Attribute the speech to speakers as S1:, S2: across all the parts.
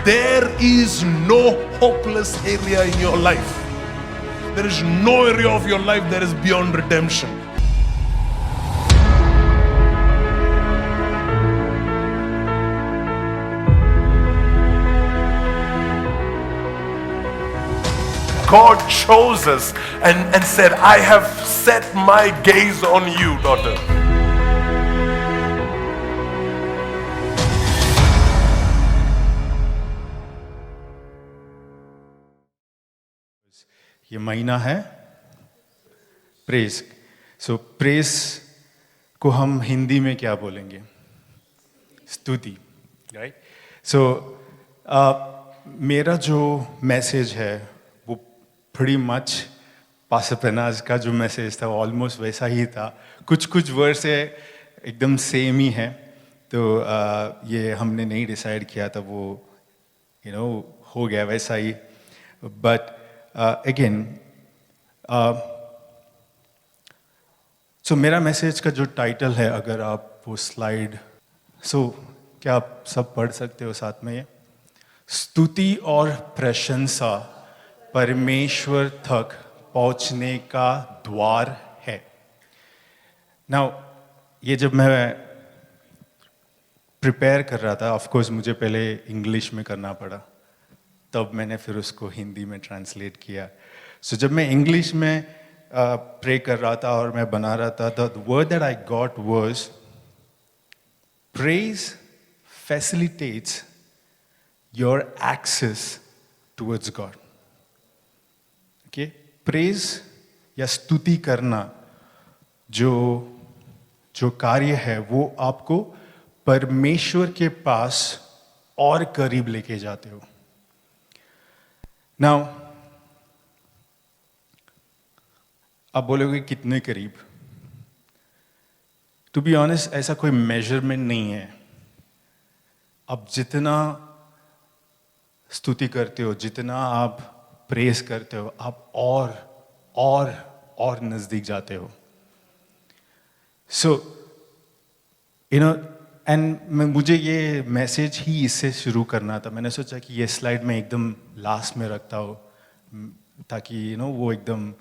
S1: there is no hopeless area in your life. There is no area of your life that is beyond redemption. God chose us and said, I have set my gaze on you, daughter.
S2: ये महीना है press. सो press को हम हिंदी में क्या बोलेंगे? स्तुति, right? सो मेरा जो मैसेज है वो pretty much पास्टर पेनाज का जो मैसेज था ऑलमोस्ट वैसा ही था। कुछ वर्ड से एकदम सेम ही है। तो ये हमने नहीं डिसाइड किया था, वो हो गया वैसा ही। बट अगेन सो मेरा मैसेज का जो टाइटल है, अगर आप वो स्लाइड क्या आप सब पढ़ सकते हो साथ में? ये स्तुति और प्रशंसा परमेश्वर तक पहुंचने का द्वार है। नाउ ये जब मैं प्रिपेयर कर रहा था, ऑफ कोर्स मुझे पहले इंग्लिश में करना पड़ा, तब मैंने फिर उसको हिंदी में ट्रांसलेट किया। सो जब मैं इंग्लिश में प्रे कर रहा था और मैं बना रहा था, the word that I got was praise facilitates your access towards God. Okay, praise या स्तुति करना जो कार्य है वो आपको परमेश्वर के पास और करीब लेके जाते हो। नाउ आप बोलोगे कितने करीब? टू बी ऑनेस्ट, ऐसा कोई मेजरमेंट नहीं है। आप जितना स्तुति करते हो, जितना आप प्रेस करते हो, आप और नजदीक जाते हो। सो एंड मुझे ये मैसेज ही इससे शुरू करना था। मैंने सोचा कि ये स्लाइड में एकदम लास्ट में रखता हूँ, ताकि वो एकदम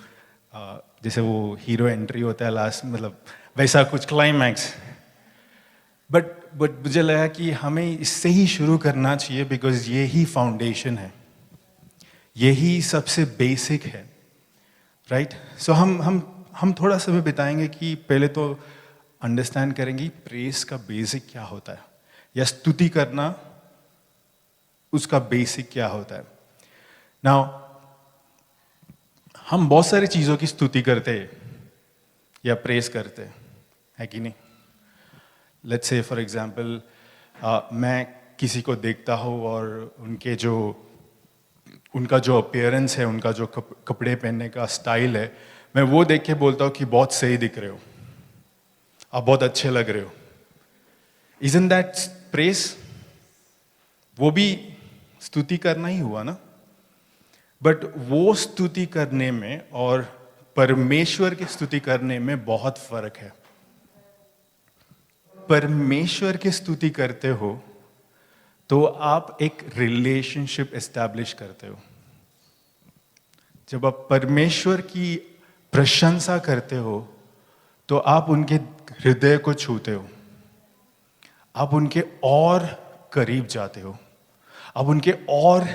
S2: जैसे वो हीरो एंट्री होता है लास्ट, मतलब वैसा कुछ क्लाइमैक्स। बट मुझे लगा कि हमें इससे ही शुरू करना चाहिए, बिकॉज ये ही फाउंडेशन है, यही सबसे बेसिक है, राइट? सो हम थोड़ा समय बिताएंगे कि पहले तो अंडरस्टैंड करेंगे प्रेस का बेसिक क्या होता है, या स्तुति करना उसका बेसिक क्या होता है। नाउ हम बहुत सारी चीज़ों की स्तुति करते हैं या प्रेस करते हैं, है कि नहीं? लेट्स से फॉर एग्जांपल, मैं किसी को देखता हूँ और उनका जो अपीयरेंस है, उनका जो कपड़े पहनने का स्टाइल है, मैं वो देख के बोलता हूँ कि बहुत सही दिख रहे हो, आप बहुत अच्छे लग रहे हो। Isn't that praise? वो भी स्तुति करना ही हुआ ना। बट वो स्तुति करने में और परमेश्वर की स्तुति करने में बहुत फर्क है। परमेश्वर की स्तुति करते हो तो आप एक रिलेशनशिप एस्टैब्लिश करते हो। जब आप परमेश्वर की प्रशंसा करते हो तो आप उनके हृदय को छूते हो, आप उनके और करीब जाते हो, आप उनके और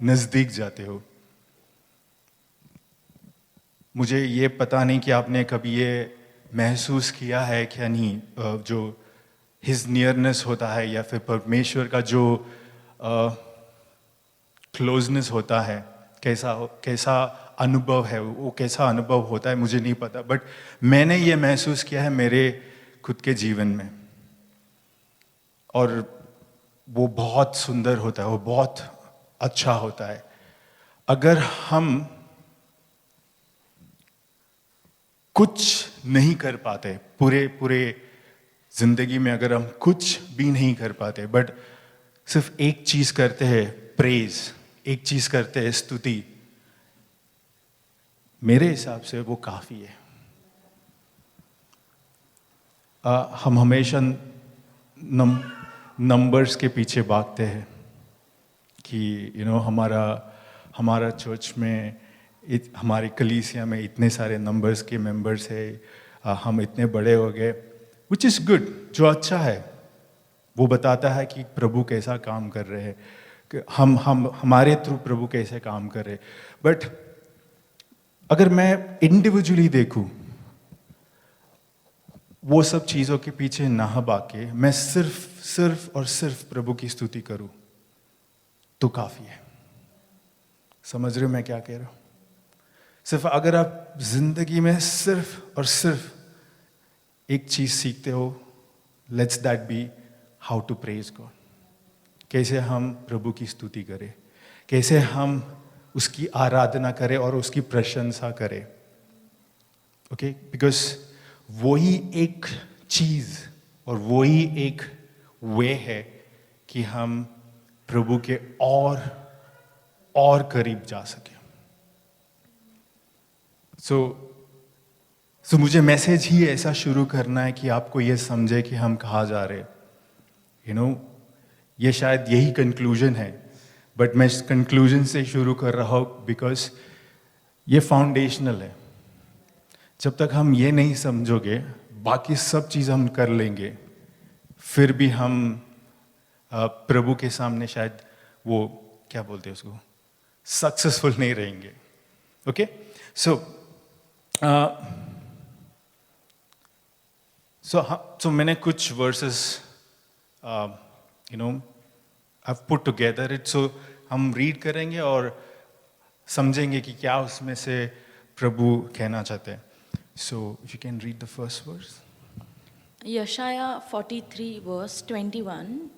S2: नजदीक जाते हो। मुझे ये पता नहीं कि आपने कभी ये महसूस किया है क्या नहीं, जो हिज नियरनेस होता है या फिर परमेश्वर का जो क्लोजनेस होता है, कैसा अनुभव है, वो कैसा अनुभव होता है मुझे नहीं पता, बट मैंने ये महसूस किया है मेरे खुद के जीवन में, और वो बहुत सुंदर होता है, वो बहुत अच्छा होता है। अगर हम कुछ नहीं कर पाते पूरे जिंदगी में, अगर हम कुछ भी नहीं कर पाते, बट सिर्फ एक चीज करते हैं प्रेज, एक चीज करते हैं स्तुति, मेरे हिसाब से वो काफी है। हम हमेशा नंबर्स के पीछे भागते हैं कि हमारा चर्च में हमारे कलीसिया में इतने सारे नंबर्स के मेंबर्स है, हम इतने बड़े हो गए, विच इज़ गुड, जो अच्छा है। वो बताता है कि प्रभु कैसा काम कर रहे हैं, कि हम हमारे थ्रू प्रभु कैसे काम कर रहे। बट अगर मैं इंडिविजुअली देखूं, वो सब चीज़ों के पीछे ना भाग के मैं सिर्फ और सिर्फ प्रभु की स्तुति करूं तो काफ़ी है। समझ रहे हो मैं क्या कह रहा हूं? सिर्फ अगर आप जिंदगी में सिर्फ और सिर्फ एक चीज़ सीखते हो, let's that be how to praise God. कैसे हम प्रभु की स्तुति करें, कैसे हम उसकी आराधना करें और उसकी प्रशंसा करें। ओके, बिकॉज वही एक चीज़ और वही एक वे है कि हम प्रभु के और करीब जा सके। सो मुझे मैसेज ही ऐसा शुरू करना है कि आपको ये समझे कि हम कहाँ जा रहे। ये शायद यही कंक्लूजन है, बट मैं इस कंक्लूजन से शुरू कर रहा हूँ बिकॉज ये फाउंडेशनल है। जब तक हम ये नहीं समझोगे, बाकी सब चीज़ हम कर लेंगे, फिर भी हम प्रभु के सामने शायद वो क्या बोलते हैं उसको, सक्सेसफुल नहीं रहेंगे। ओके, सो मैंने कुछ versus I've put together it, so हम रीड करेंगे और समझेंगे कि क्या उसमें से प्रभु कहना चाहते हैं। So if you can read the first verse.
S3: यशाया 43 वर्स 21,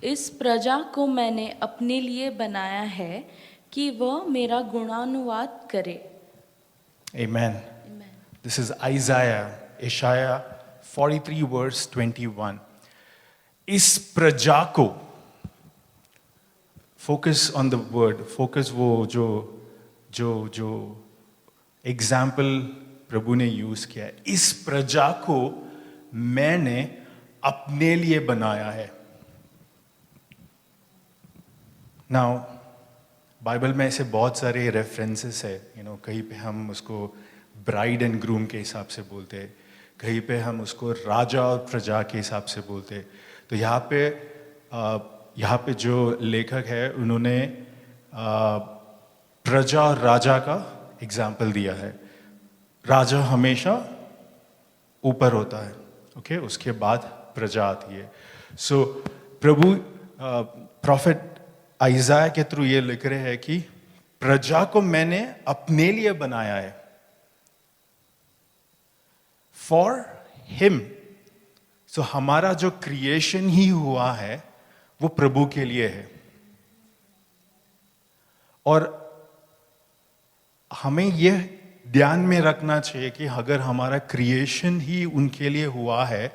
S3: इस प्रजा को मैंने अपने लिए बनाया है कि वह मेरा गुणानुवाद करे।
S2: Amen. This is Isaiah 43 verse 21. इस प्रजा को, focus on the word, focus वो जो एग्जाम्पल प्रभु ने यूज किया है। इस प्रजा को मैंने अपने लिए बनाया है। नाउ बाइबल में ऐसे बहुत सारे रेफरेंसेस है, कहीं पे हम उसको ब्राइड एंड ग्रूम के हिसाब से बोलते हैं, कहीं पे हम उसको राजा और प्रजा के हिसाब से बोलते हैं। तो यहाँ पे जो लेखक है उन्होंने प्रजा और राजा का एग्जाम्पल दिया है। राजा हमेशा ऊपर होता है, ओके, उसके बाद प्रजा आती है। सो प्रभु प्रॉफिट आइज़ाया के थ्रू ये लिख रहे हैं कि प्रजा को मैंने अपने लिए बनाया है, फॉर हिम। सो हमारा जो क्रिएशन ही हुआ है वो प्रभु के लिए है, और हमें यह ध्यान में रखना चाहिए कि अगर हमारा क्रिएशन ही उनके लिए हुआ है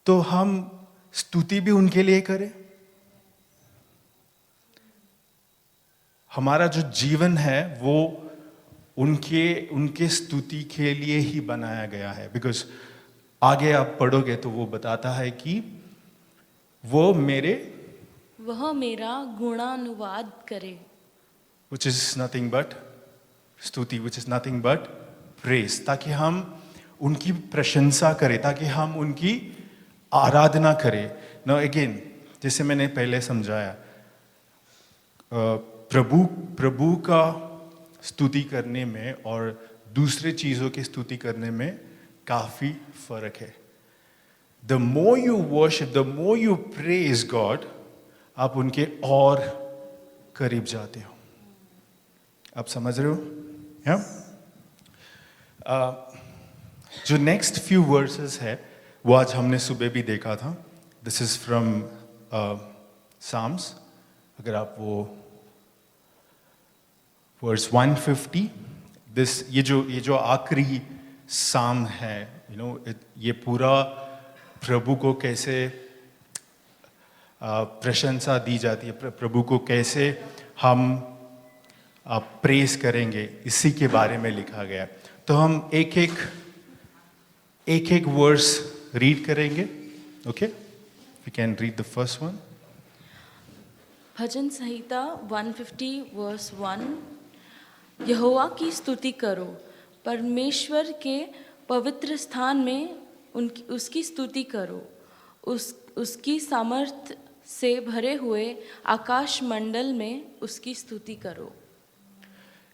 S2: तो हम स्तुति भी उनके लिए करें। हमारा जो जीवन है वो उनके स्तुति के लिए ही बनाया गया है। बिकॉज आगे आप पढ़ोगे तो वो बताता है कि वह मेरा
S3: गुणानुवाद करे,
S2: which is nothing but स्तुति, which is nothing but praise, ताकि हम उनकी प्रशंसा करें, ताकि हम उनकी आराधना करें। Now again, जैसे मैंने पहले समझाया, प्रभु का स्तुति करने में और दूसरे चीज़ों की स्तुति करने में काफ़ी फर्क है। The more you worship, the more you praise God, आप उनके और करीब जाते हो। आप समझ रहे हो? Yeah? जो नेक्स्ट फ्यू वर्सेस है वो आज हमने सुबह भी देखा था। This is from Psalms. अगर आप वो वर्स 150, ये जो आखिरी साम है, ये पूरा प्रभु को कैसे प्रशंसा दी जाती है, प्रभु को कैसे हम प्रेज करेंगे, इसी के बारे में लिखा गया। तो हम एक एक वर्स रीड करेंगे। Okay, we can read the first one.
S3: भजन संहिता 150 वर्स 1। यहोवा की स्तुति करो, परमेश्वर के पवित्र स्थान में उसकी स्तुति करो, उसकी सामर्थ से भरे हुए आकाश मंडल में उसकी स्तुति करो।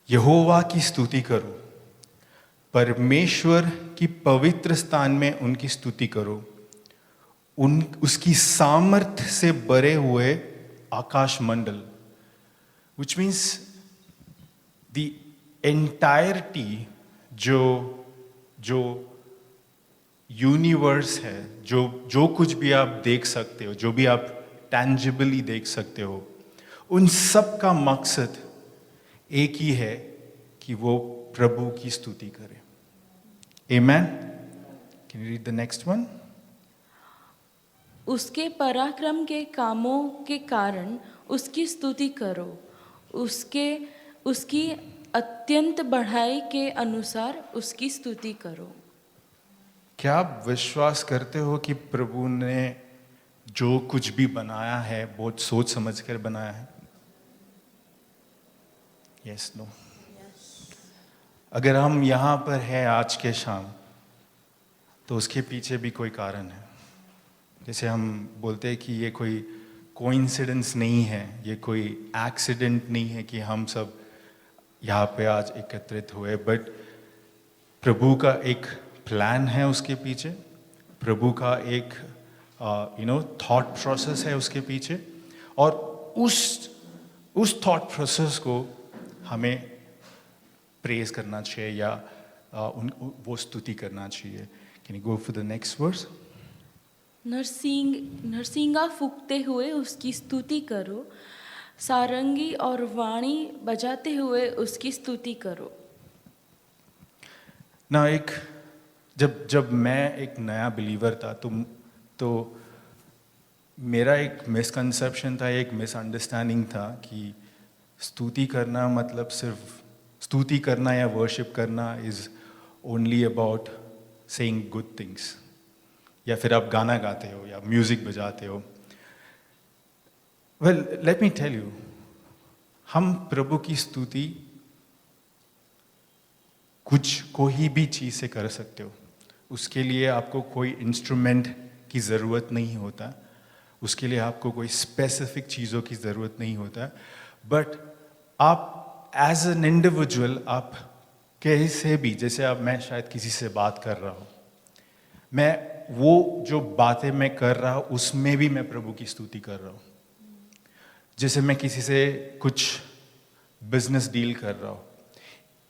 S2: यहोवा की स्तुति करो, परमेश्वर की पवित्र स्थान में उनकी स्तुति करो, उसकी सामर्थ से भरे हुए आकाश मंडल, which means the entirety जो यूनिवर्स है, जो कुछ भी आप देख सकते हो, जो भी आप टैंजिबली देख सकते हो, उन सब का मकसद एक ही है कि वो प्रभु की स्तुति करे। Amen? Can you read the next one?
S3: उसके पराक्रम के कामों के कारण उसकी स्तुति करो, उसकी अत्यंत बढ़ाई के अनुसार उसकी स्तुति करो।
S2: क्या आप विश्वास करते हो कि प्रभु ने जो कुछ भी बनाया है बहुत सोच समझ कर बनाया है? Yes, no? अगर हम यहाँ पर हैं आज के शाम, तो उसके पीछे भी कोई कारण है। जैसे हम बोलते हैं कि ये कोई कोइंसिडेंस नहीं है, ये कोई एक्सीडेंट नहीं है कि हम सब यहाँ पे आज एकत्रित हुए, बट प्रभु का एक प्लान है उसके पीछे, प्रभु का एक थॉट प्रोसेस है उसके पीछे, और उस थॉट प्रोसेस को हमें प्रेज करना चाहिए या वो स्तुति करना चाहिए। Can you go for the next verse?
S3: नरसिंगा फूंकते हुए उसकी स्तुति करो, सारंगी और वाणी बजाते हुए उसकी स्तुति करो।
S2: ना जब मैं एक नया बिलीवर था तो मेरा एक मिसकंसेप्शन था, एक मिसअंडरस्टैंडिंग था कि स्तुति करना मतलब सिर्फ स्तुति करना या वर्शिप करना is only about saying good things, या फिर आप गाना गाते हो या म्यूजिक बजाते हो। Well, let me tell you, हम प्रभु की स्तुति कोई भी चीज से कर सकते हो। उसके लिए आपको कोई इंस्ट्रूमेंट की ज़रूरत नहीं होता, उसके लिए आपको कोई स्पेसिफिक चीज़ों की ज़रूरत नहीं होता, बट आप एज एन इंडिविजुअल आप कैसे भी, जैसे अब मैं शायद किसी से बात कर रहा हूँ, मैं वो जो बातें मैं कर रहा हूँ उसमें भी मैं प्रभु की स्तुति कर रहा हूँ। जैसे मैं किसी से कुछ बिजनेस डील कर रहा हूँ,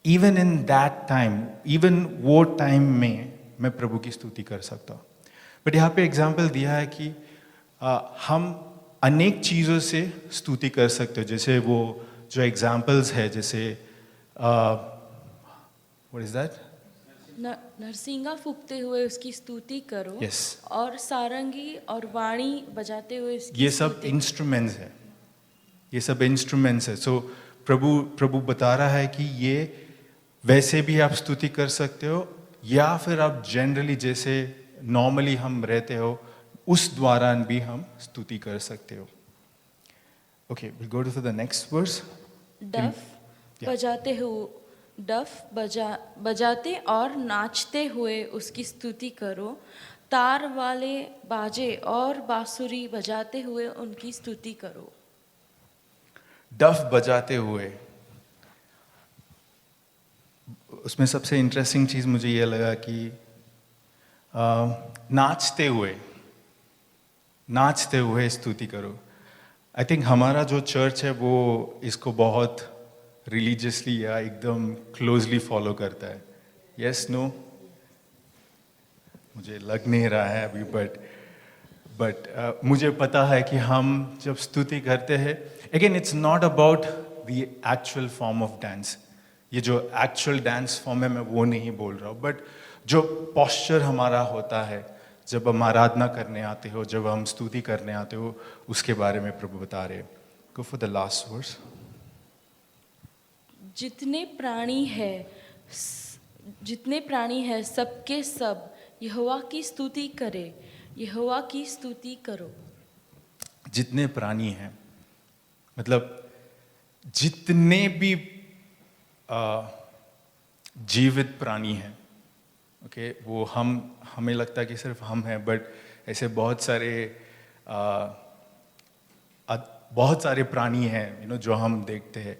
S2: even in that time, even वो टाइम में मैं प्रभु की स्तुति कर सकता हूँ। बट यहाँ पे एग्जाम्पल दिया है कि हम अनेक चीज़ों से स्तुति कर सकते हो। जैसे वो जो एग्जाम्पल्स है, जैसे व्हाट इज दैट?
S3: नरसिंगा फूंकते हुए उसकी स्तुति करो,
S2: Yes.
S3: और सारंगी और वाणी बजाते हुए उसकी
S2: ये सब
S3: स्तुति।
S2: इंस्ट्रूमेंट्स है, ये सब इंस्ट्रूमेंट्स है। सो प्रभु बता रहा है कि ये वैसे भी आप स्तुति कर सकते हो, या फिर आप जनरली जैसे नॉर्मली हम रहते हो उस दौरान भी हम स्तुति कर सकते हो। Okay, will go to the next verse.
S3: डफ बजाते और नाचते हुए उसकी स्तुति करो, तार वाले बाजे और बांसुरी बजाते हुए उनकी स्तुति करो।
S2: डफ बजाते हुए, उसमें सबसे इंटरेस्टिंग चीज़ मुझे ये लगा कि नाचते हुए स्तुति करो। आई थिंक हमारा जो चर्च है वो इसको बहुत रिलीजियसली या एकदम क्लोजली फॉलो करता है। Yes, no? मुझे लग नहीं रहा है अभी, बट मुझे पता है कि हम जब स्तुति करते हैं, again it's not about the actual form of dance. ये जो एक्चुअल डांस फॉर्म है मैं वो नहीं बोल रहा हूँ, बट जो पॉस्चर हमारा होता है जब हम आराधना करने आते हो, जब हम स्तुति करने आते हो, उसके बारे में प्रभु बता रहे हैं। Go for the last verse.
S3: जितने प्राणी है सबके सब यहोवा की स्तुति करो।
S2: जितने प्राणी हैं, मतलब जितने भी जीवित प्राणी हैं, ओके, वो हमें लगता है कि सिर्फ हम हैं, बट ऐसे बहुत सारे प्राणी हैं जो हम देखते हैं।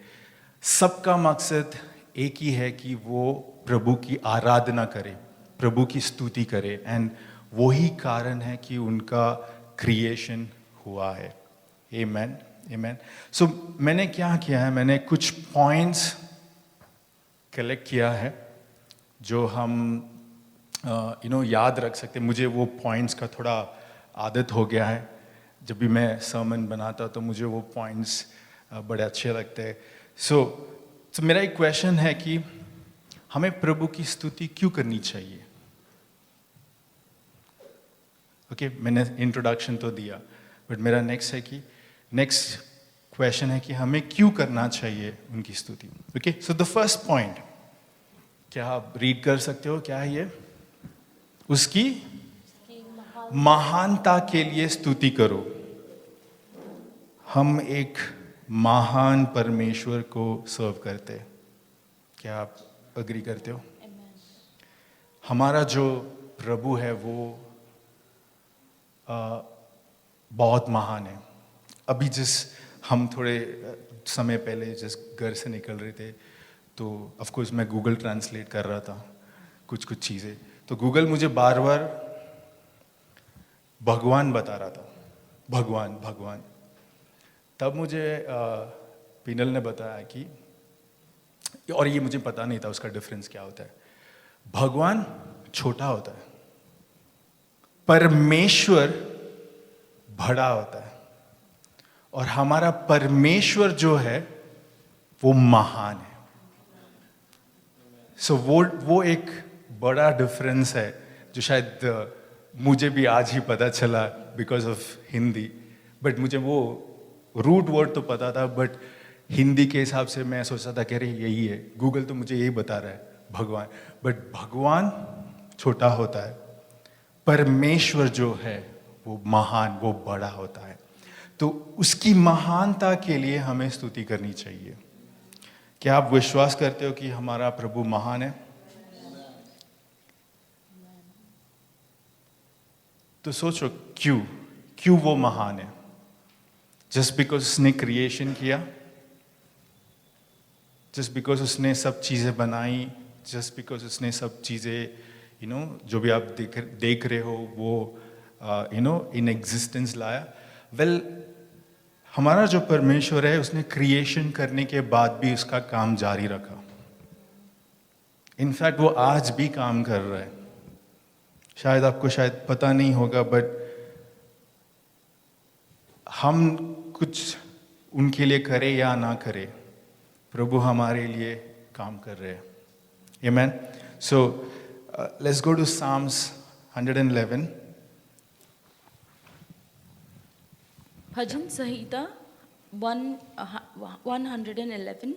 S2: सबका मकसद एक ही है कि वो प्रभु की आराधना करे, प्रभु की स्तुति करे, एंड वही कारण है कि उनका क्रिएशन हुआ है। आमेन, आमेन। सो मैंने क्या किया है, मैंने कुछ पॉइंट्स कलेक्ट किया है जो हम याद रख सकते। मुझे वो पॉइंट्स का थोड़ा आदत हो गया है, जब भी मैं सर्मन बनाता तो मुझे वो पॉइंट्स बड़े अच्छे लगते हैं। सो मेरा एक क्वेश्चन है कि हमें प्रभु की स्तुति क्यों करनी चाहिए? ओके, मैंने इंट्रोडक्शन तो दिया, बट मेरा नेक्स्ट क्वेश्चन है कि हमें क्यों करना चाहिए उनकी स्तुति। Okay, so the first point, क्या आप रीड कर सकते हो? क्या है ये? उसकी महानता के लिए स्तुति करो। हम एक महान परमेश्वर को सर्व करते हैं। क्या आप अग्री करते हो? हमारा जो प्रभु है वो बहुत महान है। अभी हम थोड़े समय पहले जिस घर से निकल रहे थे, तो ऑफ कोर्स मैं गूगल ट्रांसलेट कर रहा था कुछ चीज़ें, तो गूगल मुझे बार बार भगवान बता रहा था, भगवान। तब मुझे पिनल ने बताया कि, और ये मुझे पता नहीं था उसका डिफरेंस क्या होता है। भगवान छोटा होता है, परमेश्वर बड़ा होता है, और हमारा परमेश्वर जो है वो महान है। सो वो एक बड़ा डिफरेंस है जो शायद मुझे भी आज ही पता चला बिकॉज ऑफ हिंदी। बट मुझे वो रूट वर्ड तो पता था, बट हिंदी के हिसाब से मैं सोचता था कि अरे यही है, गूगल तो मुझे यही बता रहा है भगवान, बट भगवान छोटा होता है, परमेश्वर जो है वो महान, वो बड़ा होता है। तो उसकी महानता के लिए हमें स्तुति करनी चाहिए। क्या आप विश्वास करते हो कि हमारा प्रभु महान है? तो सोचो क्यों वो महान है? जस्ट बिकॉज उसने क्रिएशन किया, जस्ट बिकॉज उसने सब चीजें बनाई, जस्ट बिकॉज उसने सब चीजें जो भी आप देख रहे हो वो इन एग्जिस्टेंस लाया। वेल, हमारा जो परमेश्वर है उसने क्रिएशन करने के बाद भी उसका काम जारी रखा। इनफैक्ट वो आज भी काम कर रहा है। शायद आपको पता नहीं होगा, बट हम कुछ उनके लिए करें या ना करें, प्रभु हमारे लिए काम कर रहे हैं। Amen. So let's go to Psalms 111।
S3: भजन संहिता 111।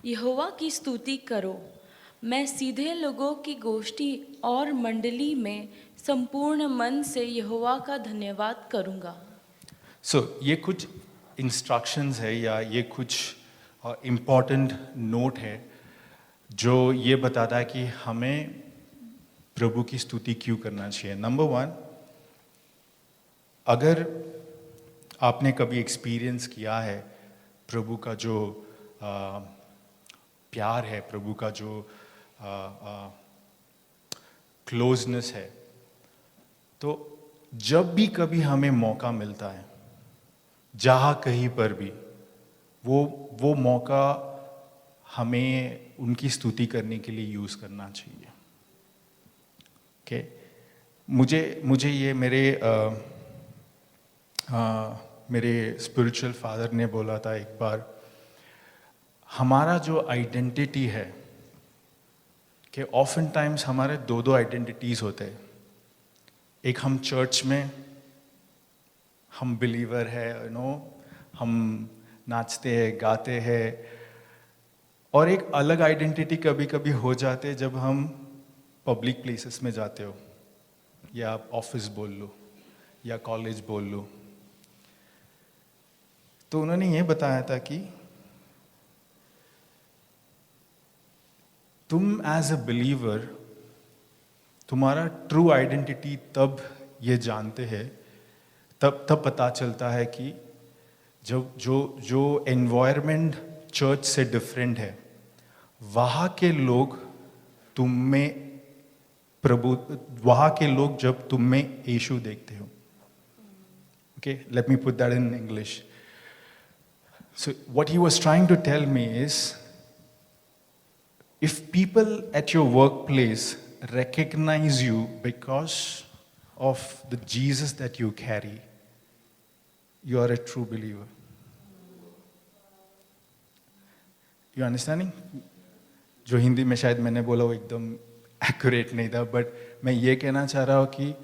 S3: यहोवा की स्तुति करो, मैं सीधे लोगों की गोष्ठी और मंडली में संपूर्ण मन से यहोवा का धन्यवाद करूंगा।
S2: ये कुछ इंस्ट्रक्शंस है या ये कुछ इम्पॉर्टेंट नोट है जो ये बताता है कि हमें प्रभु की स्तुति क्यों करना चाहिए। नंबर 1, अगर आपने कभी एक्सपीरियंस किया है प्रभु का जो प्यार है, प्रभु का जो क्लोजनेस है, तो जब भी कभी हमें मौका मिलता है, जहाँ कहीं पर भी, वो मौका हमें उनकी स्तुति करने के लिए यूज़ करना चाहिए। ओके, मुझे ये मेरे स्पिरिचुअल फादर ने बोला था एक बार, हमारा जो आइडेंटिटी है कि ऑफन टाइम्स हमारे दो आइडेंटिटीज़ होते हैं। एक हम चर्च में हम बिलीवर है, हम नाचते हैं, गाते हैं, और एक अलग आइडेंटिटी कभी कभी हो जाते हैं जब हम पब्लिक प्लेसेस में जाते हो, या आप ऑफिस बोल लो या कॉलेज बोल लो। तो उन्होंने ये बताया था कि तुम एज अ बिलीवर तुम्हारा ट्रू आइडेंटिटी तब ये जानते हैं, तब पता चलता है कि जब जो एनवायरनमेंट चर्च से डिफरेंट है, वहाँ के लोग तुम में वहाँ के लोग जब तुम में यीशु देखते हो. Okay, let me put that in English. So what he was trying to tell me is, if people at your workplace recognize you because of the Jesus that you carry, you are a true believer. You understanding? जो हिंदी में शायद मैंने बोला वो एकदम accurate नहीं था, but मैं ये कहना चाह रहा हूँ कि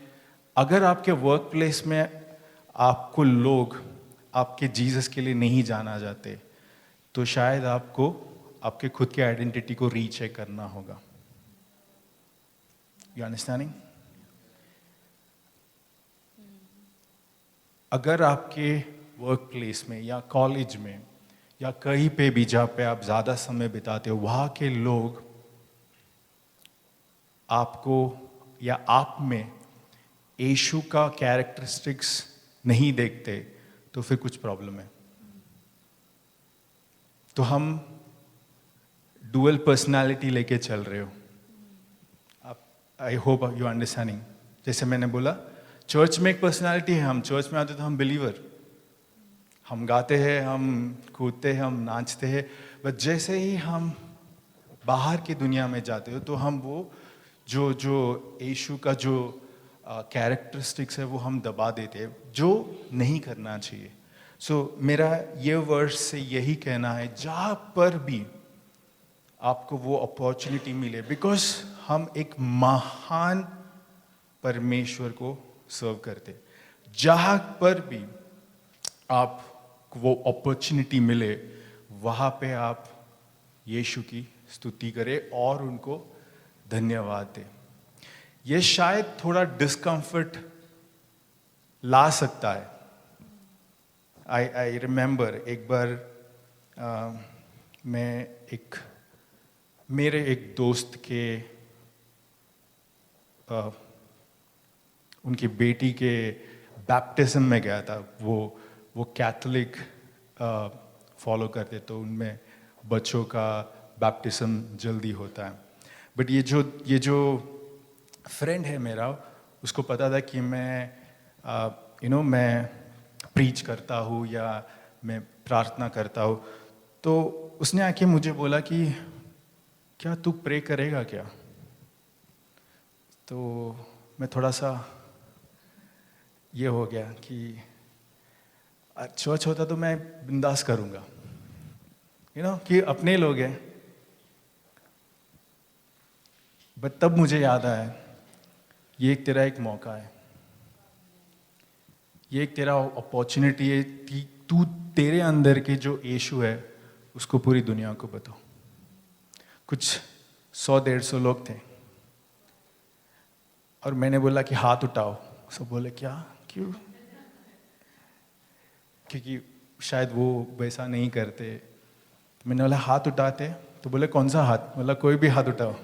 S2: अगर आपके वर्क प्लेस में आपको लोग आपके जीसस के लिए नहीं जाना जाते, तो शायद आपको आपके खुद के आइडेंटिटी को रीचेक करना होगा. You understanding? अगर आपके वर्क प्लेस में या कॉलेज में या कहीं पे भी जहाँ पे आप ज़्यादा समय बिताते हो, वहाँ के लोग आपको या आप में यीशु का कैरेक्टरिस्टिक्स नहीं देखते, तो फिर कुछ प्रॉब्लम है. तो हम डुअल पर्सनालिटी लेके चल रहे हो. आप, आई होप यू अंडरस्टैंडिंग. जैसे मैंने बोला, चर्च में एक पर्सनालिटी है, हम चर्च में आते तो हम बिलीवर, हम गाते हैं, हम कूदते हैं, हम नाचते हैं, बट जैसे ही हम बाहर की दुनिया में जाते हो तो हम वो जो यीशु का जो कैरेक्टरिस्टिक्स है वो हम दबा देते हैं, जो नहीं करना चाहिए. सो मेरा ये वर्स से यही कहना है, जहाँ पर भी आपको वो अपॉर्चुनिटी मिले, बिकॉज हम एक महान परमेश्वर को सर्व करते, जहाँ पर भी आप वो अपॉर्चुनिटी मिले, वहाँ पे आप यीशु की स्तुति करें और उनको धन्यवाद दें. ये शायद थोड़ा डिस्कम्फर्ट ला सकता है. आई रिमेंबर एक बार मैं मेरे एक दोस्त के उनकी बेटी के बैप्टिज्म में गया था. वो कैथोलिक फॉलो करते, तो उनमें बच्चों का बैप्टिज्म जल्दी होता है. बट ये जो फ्रेंड है मेरा, उसको पता था कि मैं मैं प्रीच करता हूँ या मैं प्रार्थना करता हूँ, तो उसने आके मुझे बोला कि क्या तू प्रे करेगा क्या? तो मैं थोड़ा सा ये हो गया कि चर्च होता तो मैं बिंदास करूँगा, कि अपने लोग हैं. बट तब मुझे याद आया, ये एक तेरा एक मौका है, ये एक तेरा अपॉर्चुनिटी है कि तू तेरे अंदर के जो यीशु है उसको पूरी दुनिया को बताओ. कुछ 100-150 लोग थे और मैंने बोला कि हाथ उठाओ. सब बोले क्या, क्यों? क्योंकि शायद वो वैसा नहीं करते. तो मैंने बोला हाथ उठाते, तो बोले कौन सा हाथ? बोला कोई भी हाथ उठाओ.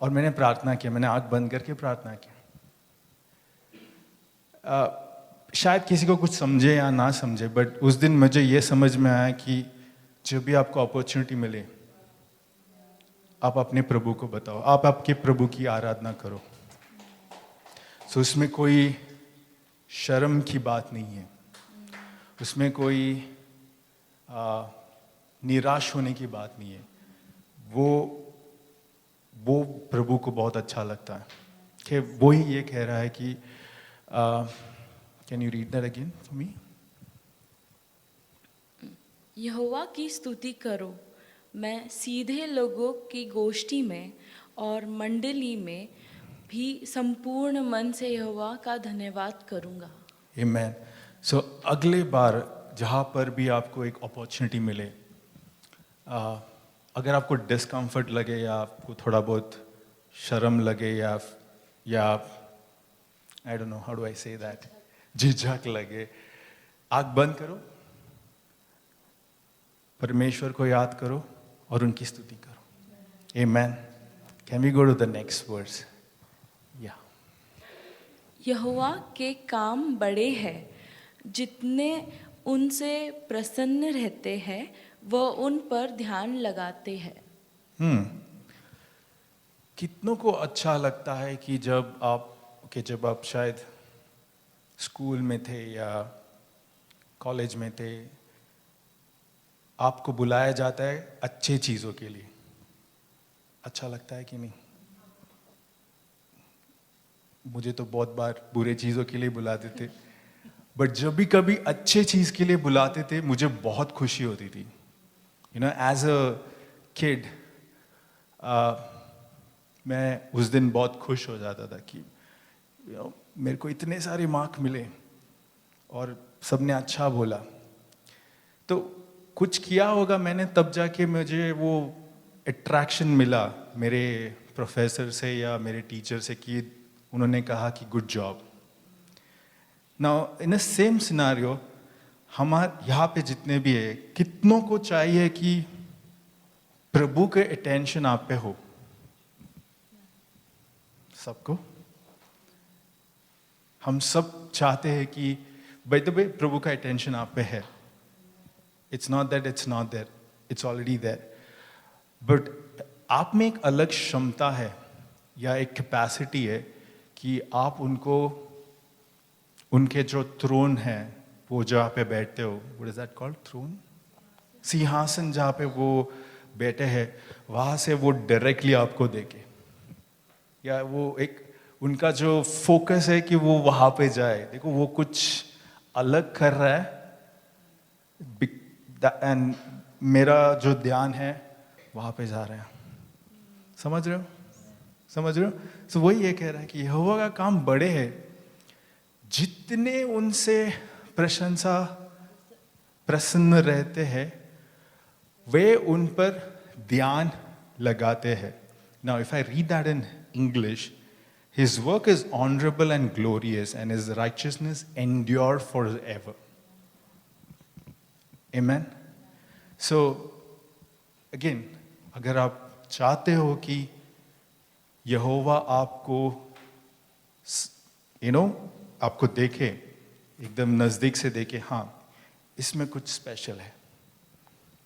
S2: और मैंने प्रार्थना किया, मैंने आंख बंद करके प्रार्थना किया. शायद किसी को कुछ समझे या ना समझे, बट उस दिन मुझे ये समझ में आया कि जब भी आपको अपॉर्चुनिटी मिले, आप अपने प्रभु को बताओ, आप आपके प्रभु की आराधना करो. सो उसमें कोई शर्म की बात नहीं है, उसमें कोई निराश होने की बात नहीं है. वो प्रभु को बहुत अच्छा लगता है. कि वो ही ये कह रहा है कि can you read that again for me?
S3: यहोवा की स्तुति करो, मैं सीधे लोगों की गोष्ठी में और मंडली में भी संपूर्ण मन से यहोवा का धन्यवाद करूंगा.
S2: आमीन. सो अगले बार जहाँ पर भी आपको एक अपॉर्चुनिटी मिले, अगर आपको डिस्कम्फर्ट लगे या आपको थोड़ा बहुत शर्म लगे या I don't know how do I say that, झिझक लगे, आंख बंद करो, परमेश्वर को याद करो और उनकी स्तुति करो। Amen. Can we go to the next verse? या
S3: यहोवा के काम बड़े हैं, जितने उनसे प्रसन्न रहते हैं वह उन पर ध्यान लगाते हैं।
S2: कितनों को अच्छा लगता है कि जब आप शायद स्कूल में थे या कॉलेज में थे, आपको बुलाया जाता है अच्छे चीज़ों के लिए। अच्छा लगता है कि नहीं? मुझे तो बहुत बार बुरे चीज़ों के लिए बुलाते थे, बट जब भी कभी अच्छे चीज़ के लिए बुलाते थे मुझे बहुत खुशी होती थी। You know, as a kid मैं उस दिन बहुत खुश हो जाता था कि मेरे को इतने सारे मार्क मिले और सबने अच्छा बोला। तो कुछ किया होगा मैंने, तब जाके मुझे वो अट्रैक्शन मिला मेरे प्रोफेसर से या मेरे टीचर से कि उन्होंने कहा कि good job. Now in a same scenario हमारे यहाँ पे जितने भी है, कितनों को चाहिए कि प्रभु के अटेंशन आप पे हो? सबको। हम सब चाहते हैं कि बाय द वे प्रभु का अटेंशन आप पे है। It's not that it's not there, it's already there. But आप में एक अलग क्षमता है या एक कैपेसिटी है कि आप उनको, उनके जो थ्रोन है, वो जहाँ पे बैठते हो, what is that called? Throne, सिंहासन जहाँ पे वो बैठे हैं, वहाँ से वो डायरेक्टली आपको देखे, या वो एक उनका जो फोकस है कि वो वहाँ पे जाए। देखो वो कुछ अलग कर रहा है एंड मेरा जो ध्यान है वहाँ पे जा रहा है। समझ रहे हो? समझ रहे हो? तो वही ये कह रहा है कि यहोवा का काम बड़े हैं, जितने उनसे प्रसन्न रहते हैं वे उन पर ध्यान लगाते हैं। Now if I read that in English, his work is honorable and glorious and his righteousness endure forever. Amen. So again, अगर आप चाहते हो कि यहोवा आपको आपको देखे, एकदम नजदीक से देखे, हाँ इसमें कुछ स्पेशल है,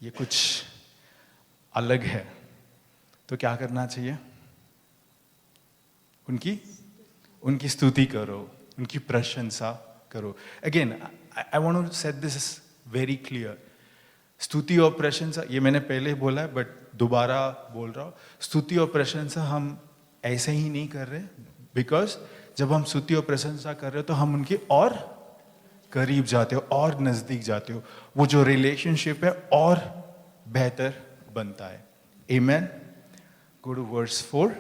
S2: ये कुछ अलग है, तो क्या करना चाहिए? उनकी स्तुति करो, उनकी प्रशंसा करो। Again I want to set this very clear. स्तुति और प्रशंसा, ये मैंने पहले बोला है बट दोबारा बोल रहा हूँ, स्तुति और प्रशंसा हम ऐसे ही नहीं कर रहे, बिकॉज जब हम स्तुति और प्रशंसा कर रहे हो तो हम उनके और करीब जाते हो और नजदीक जाते हो, वो जो रिलेशनशिप है और बेहतर बनता है। आमेन। Go to verse 4।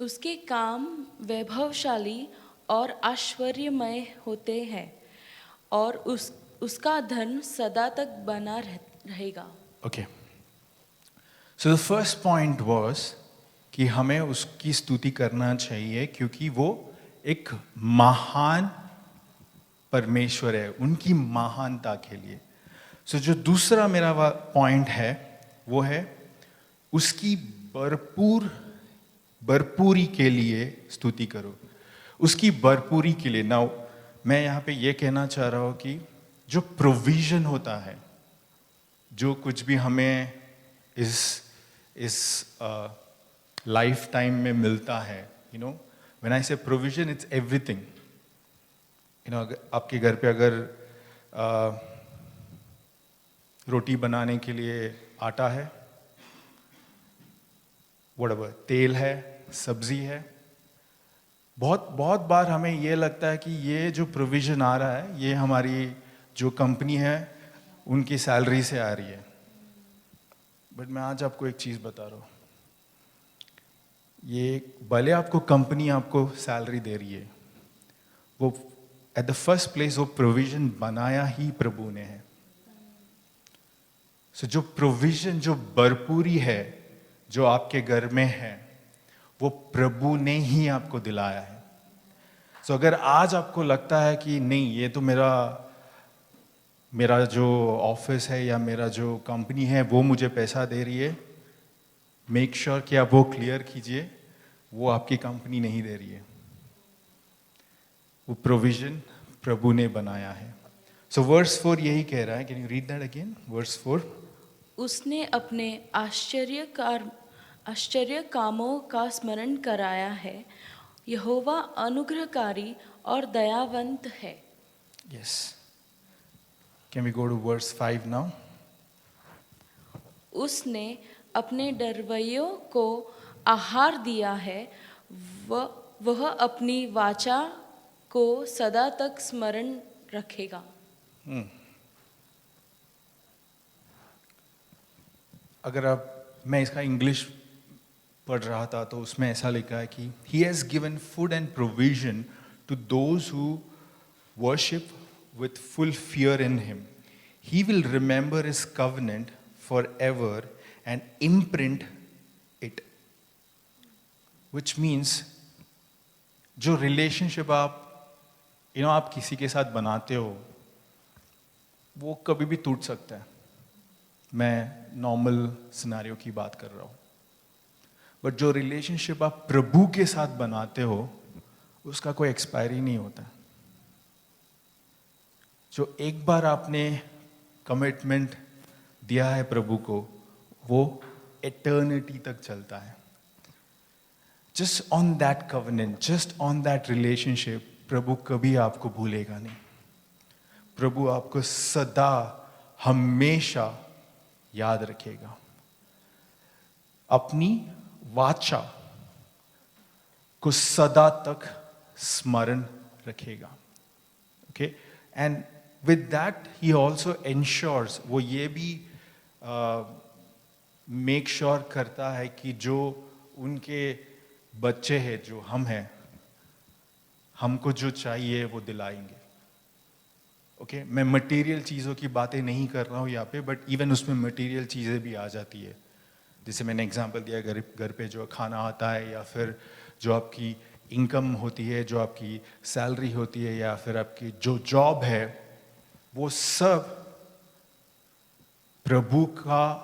S3: उसके काम वैभवशाली और ऐश्वर्यमय होते हैं और उसका धन सदा तक बना रहेगा।
S2: Okay, so the first point was कि हमें उसकी स्तुति करना चाहिए क्योंकि वो एक महान परमेश्वर है, उनकी महानता के लिए। सो जो दूसरा मेरा पॉइंट है वो है उसकी भरपूरी के लिए स्तुति करो, उसकी भरपूरी के लिए। नाउ मैं यहाँ पे ये कहना चाह रहा हूँ कि जो प्रोविजन होता है, जो कुछ भी हमें इस लाइफ टाइम में मिलता है, यू नो, व्हेन आई से provision it's everything. You know, आपके घर पे अगर रोटी बनाने के लिए आटा है, व्हाटएवर, तेल है, सब्जी है, बहुत बार हमें ये लगता है कि ये जो प्रोविजन आ रहा है ये हमारी जो कंपनी है उनकी सैलरी से आ रही है। बट मैं आज आपको एक चीज़ बता रहा हूँ, ये भले आपको कंपनी आपको सैलरी दे रही है, वो एट द फर्स्ट प्लेस वो प्रोविजन बनाया ही प्रभु ने है। सो जो प्रोविजन, जो भरपूरी है जो आपके घर में है, वो प्रभु ने ही आपको दिलाया है। सो अगर आज आपको लगता है कि नहीं, ये तो मेरा जो ऑफिस है या मेरा जो कंपनी है वो मुझे पैसा दे रही है, मेक श्योर कि आप वो क्लियर कीजिए, वो आपकी कंपनी नहीं दे रही है, वो प्रोविजन प्रभु ने बनाया है। सो वर्स 4 यही कह रहा है, can you read that again, verse 4?
S3: उसने अपने आश्चर्य कामों का स्मरण कराया है। यहोवा अनुग्रहकारी और दयावंत है।
S2: Yes. Can we go to verse 5 now?
S3: उसने अपने डरवैयों को आहार दिया है। वह अपनी वाचा को सदा तक स्मरण रखेगा।
S2: अगर मैं इसका इंग्लिश पढ़ रहा था तो उसमें ऐसा लिखा है कि He has given food and provision to those who worship with full fear in Him. He will remember His covenant forever and imprint it. Which means जो रिलेशनशिप आप किसी के साथ बनाते हो वो कभी भी टूट सकता है। मैं नॉर्मल सिनेरियो की बात कर रहा हूँ, बट जो रिलेशनशिप आप प्रभु के साथ बनाते हो उसका कोई एक्सपायरी नहीं होता। जो एक बार आपने कमिटमेंट दिया है प्रभु को, वो एटर्निटी तक चलता है। Just on that covenant, just on that relationship, प्रभु कभी आपको भूलेगा नहीं। प्रभु आपको सदा हमेशा याद रखेगा, अपनी वाचा को सदा तक स्मरण रखेगा। Okay, and with that he also ensures, वो ये भी मेक श्योर करता है कि जो उनके बच्चे हैं, जो हम हैं, हमको जो चाहिए वो दिलाएंगे। ओके, मैं मटेरियल चीज़ों की बातें नहीं कर रहा हूँ यहाँ पे, बट इवन उसमें मटेरियल चीज़ें भी आ जाती है। जैसे मैंने एग्जांपल दिया, घर पे जो खाना आता है, या फिर जो आपकी इनकम होती है, जो आपकी सैलरी होती है, या फिर आपकी जो जॉब है, वो सब प्रभु का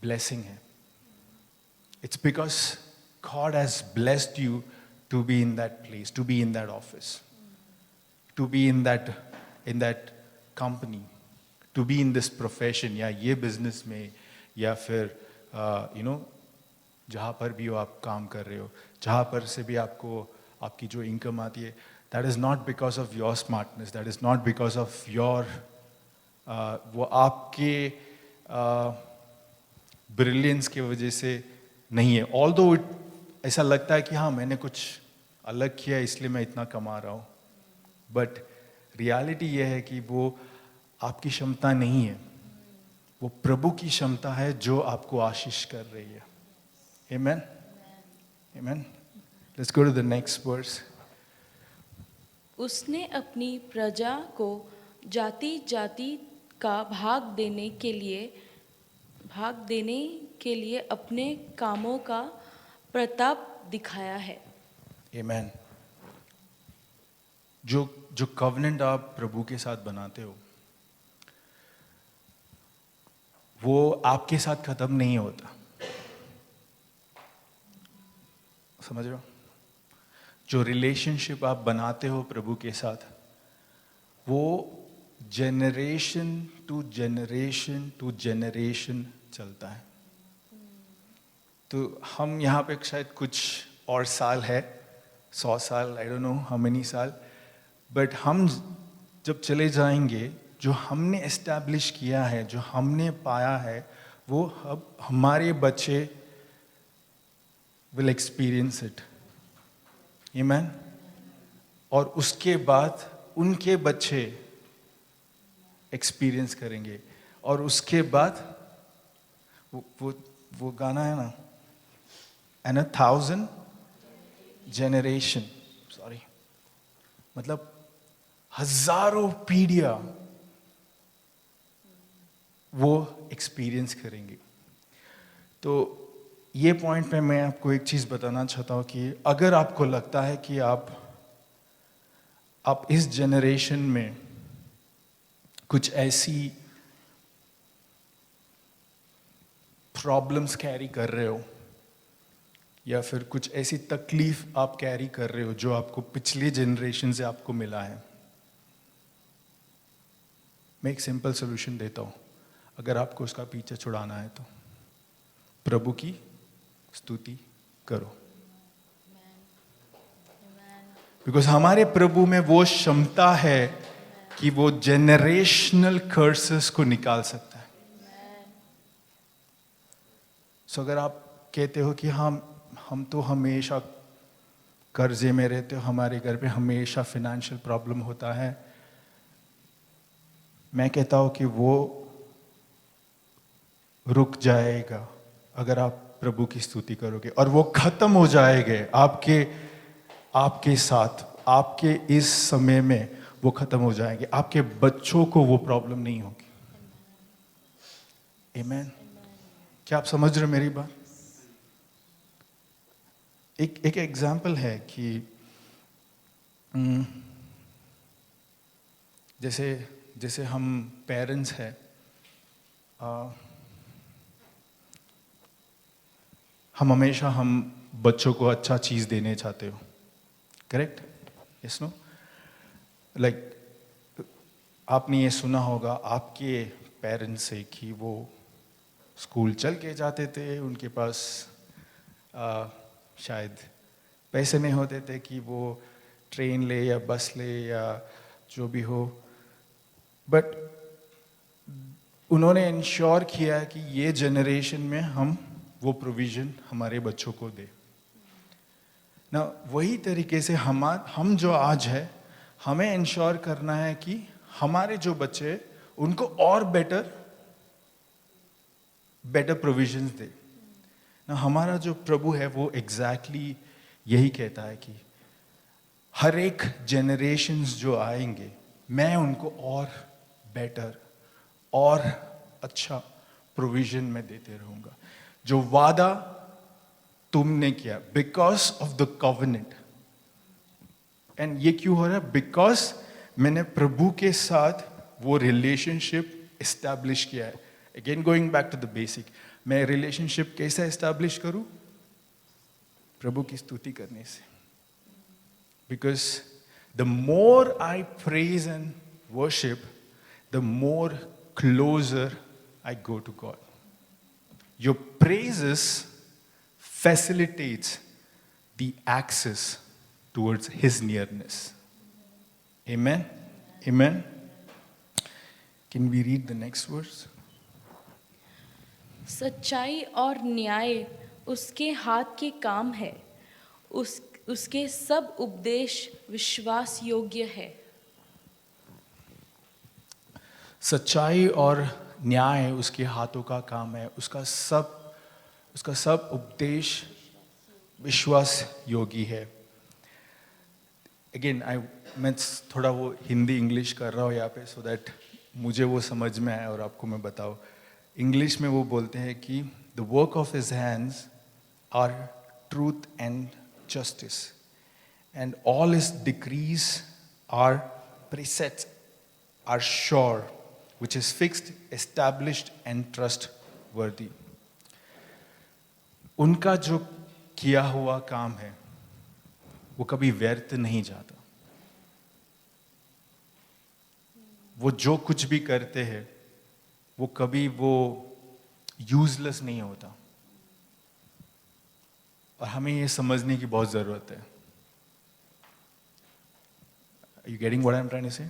S2: ब्लेसिंग है। It's because God has blessed you to be in that place, to be in that office, to be in that company, to be in this profession, या ये business में, या फिर जहाँ पर भी हो आप काम कर रहे हो, जहाँ पर से भी आपकी जो इनकम आती है, that is not because of your smartness, that is not because of your वो आपके brilliance की वजह से नहीं है। Although ऐसा लगता है कि हाँ, मैंने कुछ अलग किया इसलिए मैं इतना कमा रहा हूँ, बट रियलिटी ये है कि वो आपकी क्षमता नहीं है, वो प्रभु की क्षमता है जो आपको आशीष कर रही है। Amen? Amen? Let's go to the next verse.
S3: उसने अपनी प्रजा को जाति जाति का भाग देने के लिए अपने कामों का प्रताप दिखाया है।
S2: Amen. जो कवनेंट आप प्रभु के साथ बनाते हो, वो आपके साथ खत्म नहीं होता। समझ रहे हो? जो रिलेशनशिप आप बनाते हो प्रभु के साथ, वो generation to generation to generation चलता है। तो हम यहाँ पे शायद कुछ और साल है, 100 साल, I don't know how many साल, बट हम जब चले जाएंगे, जो हमने एस्टैब्लिश किया है, जो हमने पाया है, वो अब हमारे बच्चे विल एक्सपीरियंस इट। आमीन। और उसके बाद उनके बच्चे एक्सपीरियंस करेंगे, और उसके बाद वो गाना है ना, and 1,000 generation, सॉरी, मतलब हजारों पीढ़ियां वो एक्सपीरियंस करेंगे। तो ये पॉइंट पे मैं आपको एक चीज बताना चाहता हूँ कि अगर आपको लगता है कि आप आप इस जनरेशन में कुछ ऐसी प्रॉब्लम्स कैरी कर रहे हो या फिर कुछ ऐसी तकलीफ आप कैरी कर रहे हो जो आपको पिछले जनरेशन से आपको मिला है, मैं एक सिंपल सोल्यूशन देता हूं, अगर आपको उसका पीछे छुड़ाना है तो प्रभु की स्तुति करो। बिकॉज हमारे प्रभु में वो क्षमता है कि वो जेनरेशनल कर्सेस को निकाल सकता है। सो अगर आप कहते हो कि हम तो हमेशा कर्जे में रहते हो, हमारे घर पे हमेशा फाइनेंशियल प्रॉब्लम होता है, मैं कहता हूं कि वो रुक जाएगा अगर आप प्रभु की स्तुति करोगे, और वो खत्म हो जाएंगे आपके साथ, आपके इस समय में वो खत्म हो जाएंगे। आपके बच्चों को वो प्रॉब्लम नहीं होगी। आमीन। क्या आप समझ रहे हो मेरी बात? एक एग्जाम्पल है कि जैसे हम पेरेंट्स हैं, हम हमेशा बच्चों को अच्छा चीज़ देने चाहते हो, करेक्ट? Yes no? लाइक आपने ये सुना होगा आपके पेरेंट्स से कि वो स्कूल चल के जाते थे, उनके पास शायद पैसे नहीं होते थे कि वो ट्रेन ले या बस ले या जो भी हो, बट उन्होंने इंश्योर किया कि ये जनरेशन में हम वो प्रोविज़न हमारे बच्चों को दे ना। वही तरीके से हम जो आज है, हमें इंश्योर करना है कि हमारे जो बच्चे उनको और बेटर प्रोविजंस दे ना। हमारा जो प्रभु है वो एग्जैक्टली यही कहता है कि हर एक जनरेशन्स जो आएंगे, मैं उनको और बेटर और अच्छा प्रोविजन में देते रहूंगा। जो वादा तुमने किया, because of the covenant, and ये क्यों हो रहा है? बिकॉज मैंने प्रभु के साथ वो रिलेशनशिप एस्टैब्लिश किया है। Again going back to the basic, मैं रिलेशनशिप कैसे एस्टैब्लिश करूं? प्रभु की स्तुति करने से। Because the more I praise and worship, the more closer I go to God. Your praises facilitates the access towards His nearness. Amen? Amen? Can we read the next verse?
S3: सच्चाई और न्याय उसके हाथ के काम है, उसके सब उपदेश विश्वास योग्य है।
S2: सच्चाई और न्याय उसके हाथों का काम है, उसका सब उपदेश विश्वास योगी है। अगेन मैं थोड़ा वो हिंदी इंग्लिश कर रहा हूँ यहाँ पे, सो दैट मुझे वो समझ में आए और आपको मैं बताऊँ। इंग्लिश में वो बोलते हैं कि the work of his hands are truth and justice, and all his decrees are precepts are sure, which is fixed, established and trustworthy. उनका जो किया हुआ काम है वो कभी व्यर्थ नहीं जाता। वो जो कुछ भी करते हैं वो कभी वो यूजलेस नहीं होता, और हमें ये समझने की बहुत जरूरत है। Are you getting what I'm trying to say?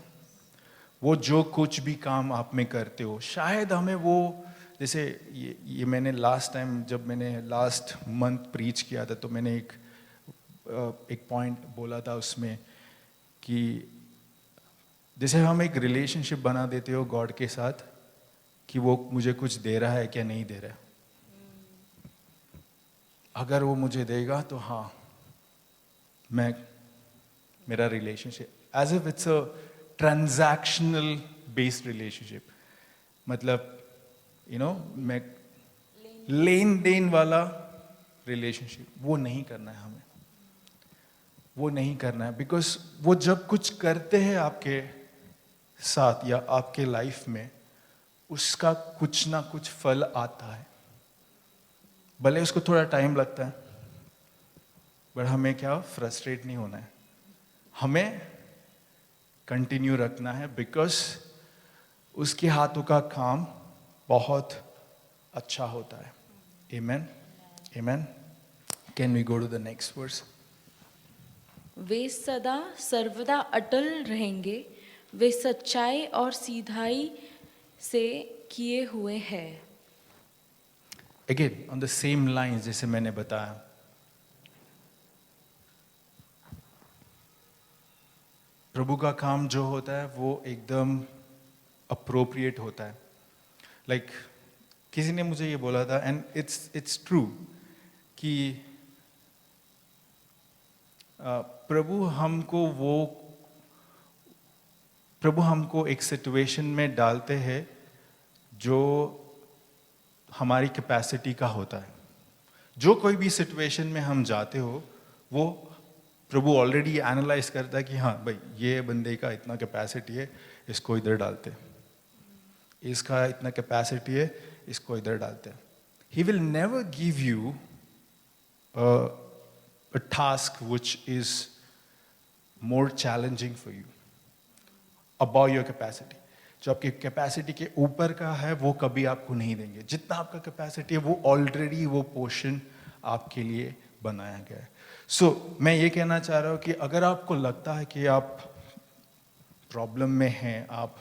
S2: वो जो कुछ भी काम आप में करते हो, शायद हमें वो, जैसे ये मैंने लास्ट टाइम जब मैंने लास्ट मंथ प्रीच किया था, तो मैंने एक पॉइंट बोला था उसमें कि जैसे हम एक रिलेशनशिप बना देते हो गॉड के साथ कि वो मुझे कुछ दे रहा है क्या नहीं दे रहा है। अगर वो मुझे देगा तो हाँ, मेरा relationship as if it's a transactional based relationship, मतलब मैं लेन देन वाला रिलेशनशिप वो नहीं करना है हमें। वो नहीं करना है, बिकॉज वो जब कुछ करते हैं आपके साथ या आपके लाइफ में, उसका कुछ ना कुछ फल आता है, भले उसको थोड़ा टाइम लगता है, बट हमें क्या फ्रस्ट्रेट नहीं होना है, हमें कंटिन्यू रखना है, बिकॉज उसके हाथों का काम बहुत अच्छा होता है. Amen, amen. Can we go to the next verse?
S3: वे सदा सर्वदा अटल रहेंगे, वे सच्चाई और सीधाई से किए हुए हैं.
S2: Again on the same line जैसे मैंने बताया, प्रभु का काम जो होता है वो एकदम अप्रोप्रिएट होता है. लाइक किसी ने मुझे ये बोला था, एंड इट्स ट्रू, कि प्रभु हमको एक सिचुएशन में डालते हैं जो हमारी कैपेसिटी का होता है. जो कोई भी सिचुएशन में हम जाते हो, वो प्रभु ऑलरेडी एनालाइज करता है कि हाँ भाई, ये बंदे का इतना कैपेसिटी है, इसको इधर डालते हैं, इसका इतना कैपेसिटी है, इसको इधर डालते हैं. He will never give you a task which is more challenging for you above your capacity. जो आपकी कैपेसिटी के ऊपर का है वो कभी आपको नहीं देंगे. जितना आपका कैपेसिटी है वो ऑलरेडी वो पोर्शन आपके लिए बनाया गया है. सो मैं ये कहना चाह रहा हूँ कि अगर आपको लगता है कि आप प्रॉब्लम में हैं, आप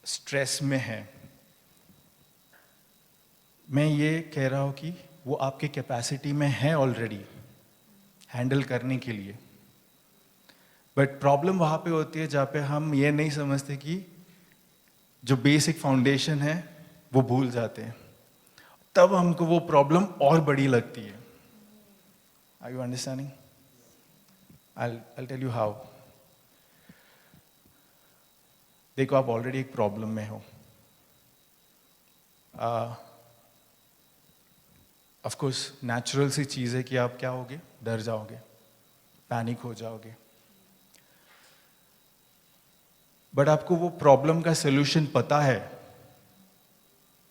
S2: स्ट्रेस में हैं, मैं ये कह रहा हूँ कि वो आपके कैपेसिटी में है ऑलरेडी हैंडल करने के लिए. बट प्रॉब्लम वहाँ पे होती है जहाँ पे हम ये नहीं समझते कि जो बेसिक फाउंडेशन है वो भूल जाते हैं, तब हमको वो प्रॉब्लम और बड़ी लगती है. Are you understanding? I'll tell you how. देखो, आप ऑलरेडी एक प्रॉब्लम में हो. ऑफ कोर्स नेचुरल सी चीज है कि आप क्या होगे, डर जाओगे, पैनिक हो जाओगे. बट आपको वो प्रॉब्लम का सॉल्यूशन पता है,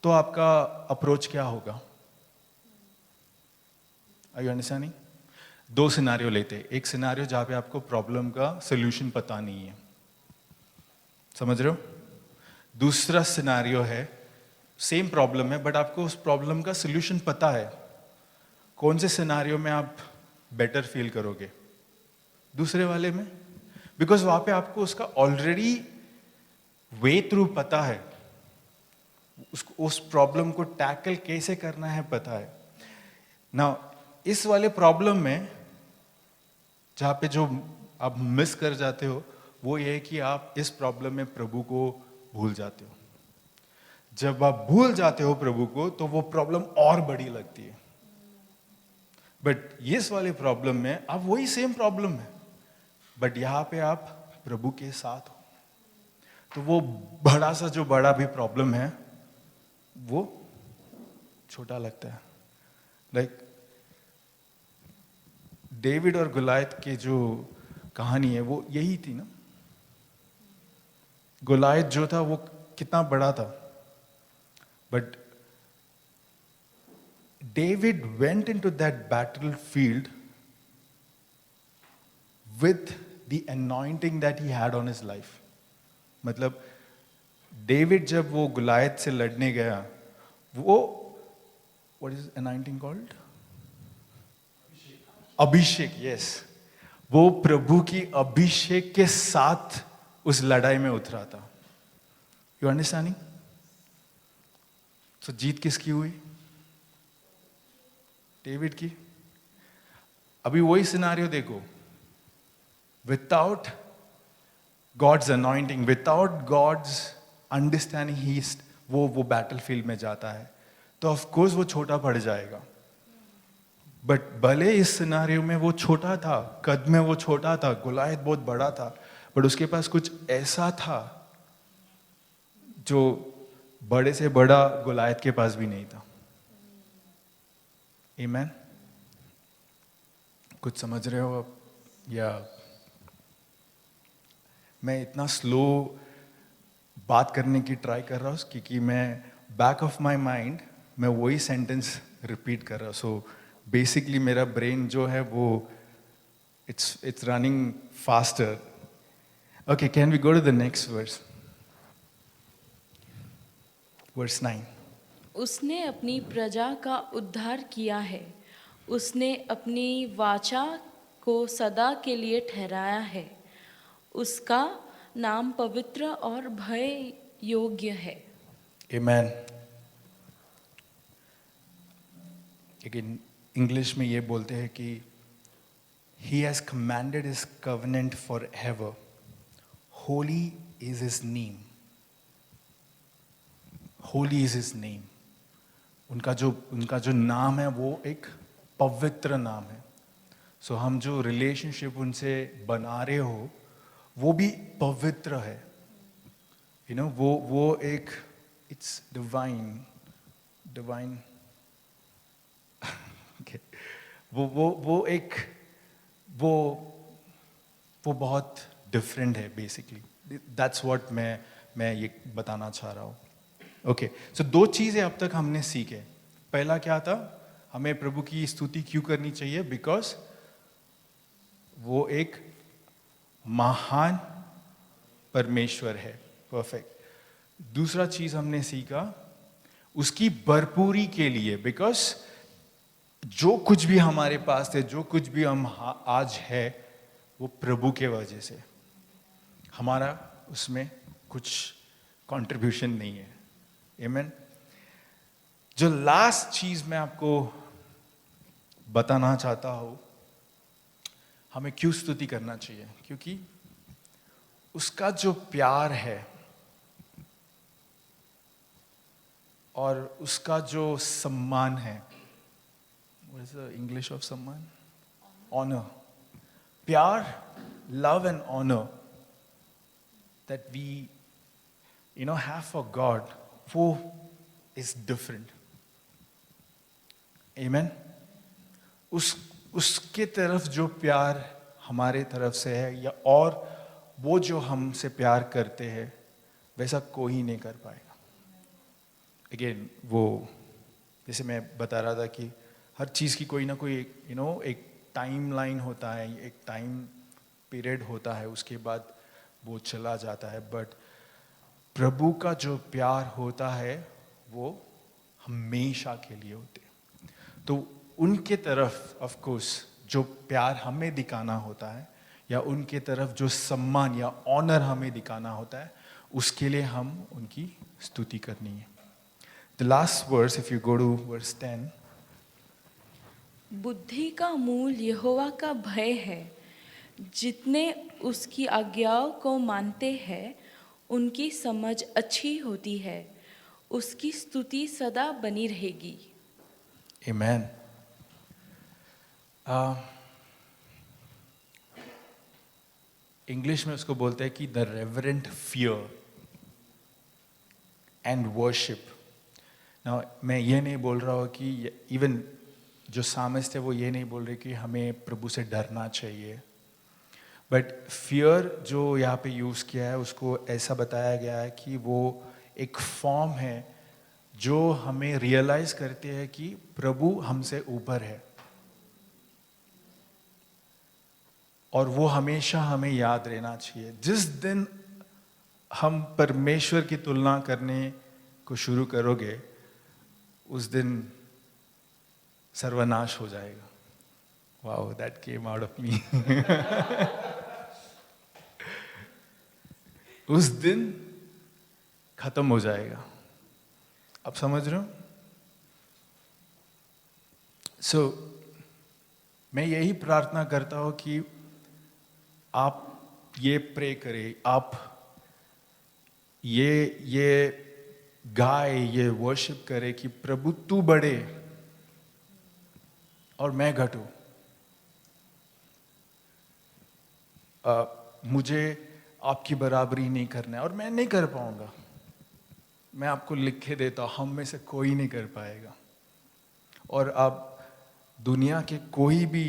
S2: तो आपका अप्रोच क्या होगा? Are you understanding? दो सिनारियो लेते हैं. एक सिनारियो जहां पे आपको प्रॉब्लम का सॉल्यूशन पता नहीं है, समझ रहे हो? दूसरा सिनारियो है, सेम प्रॉब्लम है बट आपको उस प्रॉब्लम का सॉल्यूशन पता है. कौन से सिनारियो में आप बेटर फील करोगे? दूसरे वाले में, बिकॉज वहां पे आपको उसका ऑलरेडी वे थ्रू पता है, उसको उस प्रॉब्लम को टैकल कैसे करना है पता है ना. इस वाले प्रॉब्लम में जहां पे जो आप मिस कर जाते हो वो ये है कि आप इस प्रॉब्लम में प्रभु को भूल जाते हो. जब आप भूल जाते हो प्रभु को तो वो प्रॉब्लम और बड़ी लगती है. बट इस वाले प्रॉब्लम में आप वही सेम प्रॉब्लम है, बट यहां पे आप प्रभु के साथ हो, तो वो बड़ा सा जो बड़ा भी प्रॉब्लम है वो छोटा लगता है. लाइक डेविड और गुलायत की जो कहानी है वो यही थी ना. गुलायत जो था वो कितना बड़ा था, but David went into that battlefield with the anointing that he had on his life. मतलब डेविड जब वो गुलायत से लड़ने गया, वो what is anointing called? Abhishek. Yes, वो प्रभु की अभिषेक के साथ उस लड़ाई में उतरा था. You understanding? तो जीत किसकी हुई? डेविड की. अभी वही सिनारियो देखो, without God's anointing, without God's understanding, ही वो बैटलफील्ड में जाता है तो ऑफ कोर्स वो छोटा पड़ जाएगा. बट भले इस सिनारियो में वो छोटा था, कद में वो छोटा था, गुलायत बहुत बड़ा था, बट उसके पास कुछ ऐसा था जो बड़े से बड़ा गुलायत के पास भी नहीं था. आमेन? कुछ समझ रहे हो आप? या मैं इतना स्लो बात करने की ट्राई कर रहा हूँ क्योंकि मैं बैक ऑफ माई माइंड मैं वही सेंटेंस रिपीट कर रहा हूँ. सो बेसिकली मेरा ब्रेन जो है वो it's running faster. Okay, can we go to the next verse? Verse 9.
S3: उसने अपनी प्रजा का उद्धार किया है, उसने अपनी वाचा को सदा के लिए ठहराया है, उसका नाम पवित्र और भय योग्य है.
S2: Amen. लेकिन इंग्लिश में ये बोलते हैं कि He has commanded his covenant forever. Holy is his name. Holy is his name. उनका जो नाम है वो एक पवित्र नाम है. So हम जो रिलेशनशिप उनसे बना रहे हो वो भी पवित्र है. You know वो एक it's divine. Okay. वो एक वो बहुत डिफरेंट है बेसिकली. दैट्स व्हाट मैं ये बताना चाह रहा हूँ. ओके, सो 2 चीज़ें अब तक हमने सीखे. पहला क्या था, हमें प्रभु की स्तुति क्यों करनी चाहिए, बिकॉज वो एक महान परमेश्वर है, परफेक्ट. दूसरा चीज़ हमने सीखा उसकी भरपूरी के लिए, बिकॉज जो कुछ भी हमारे पास है, जो कुछ भी हम आज है, वो प्रभु के वजह से. हमारा उसमें कुछ कंट्रीब्यूशन नहीं है. आमीन. जो लास्ट चीज मैं आपको बताना चाहता हूं, हमें क्यों स्तुति करना चाहिए, क्योंकि उसका जो प्यार है और उसका जो सम्मान है. What is the English of सम्मान? Honor. प्यार, love and honor that we have for God, वो is different. Amen. उसके तरफ जो प्यार हमारे तरफ से है, या और वो जो हमसे प्यार करते हैं, वैसा कोई नहीं कर पाएगा. Again, वो जैसे मैं बता रहा था कि हर चीज़ की कोई ना कोई एक टाइम लाइन होता है, एक टाइम पीरियड होता है, उसके बाद वो चला जाता है. बट प्रभु का जो प्यार होता है वो हमेशा के लिए होते हैं. तो उनके तरफ ऑफ कोर्स जो प्यार हमें दिखाना होता है, या उनके तरफ जो सम्मान या ऑनर हमें दिखाना होता है, उसके लिए हम उनकी स्तुति करनी है. The last verse, if you go to verse 10.
S3: बुद्धि का मूल यहोवा का भय है, जितने उसकी आज्ञाओं को मानते हैं उनकी समझ अच्छी होती है, उसकी स्तुति सदा बनी रहेगी.
S2: Amen. इंग्लिश में उसको बोलते हैं कि the reverent fear and worship. ना मैं ये नहीं बोल रहा हूँ कि इवन जो सामिस्ट है वो ये नहीं बोल रहे कि हमें प्रभु से डरना चाहिए, बट फियर जो यहाँ पे यूज़ किया है उसको ऐसा बताया गया है कि वो एक फॉर्म है जो हमें रियलाइज करते हैं कि प्रभु हमसे ऊपर है, और वो हमेशा हमें याद रहना चाहिए. जिस दिन हम परमेश्वर की तुलना करने को शुरू करोगे, उस दिन सर्वनाश हो जाएगा. Wow, that came out of me. उस दिन खत्म हो जाएगा. अब समझ रहे हो? सो मैं यही प्रार्थना करता हूं कि आप ये प्रे करें, आप ये गाए, ये वर्शिप करे कि प्रभु तू बढ़े और मैं घटूं. मुझे आपकी बराबरी नहीं करना है, और मैं नहीं कर पाऊंगा. मैं आपको लिख के देता हूं, हम में से कोई नहीं कर पाएगा. और आप दुनिया के कोई भी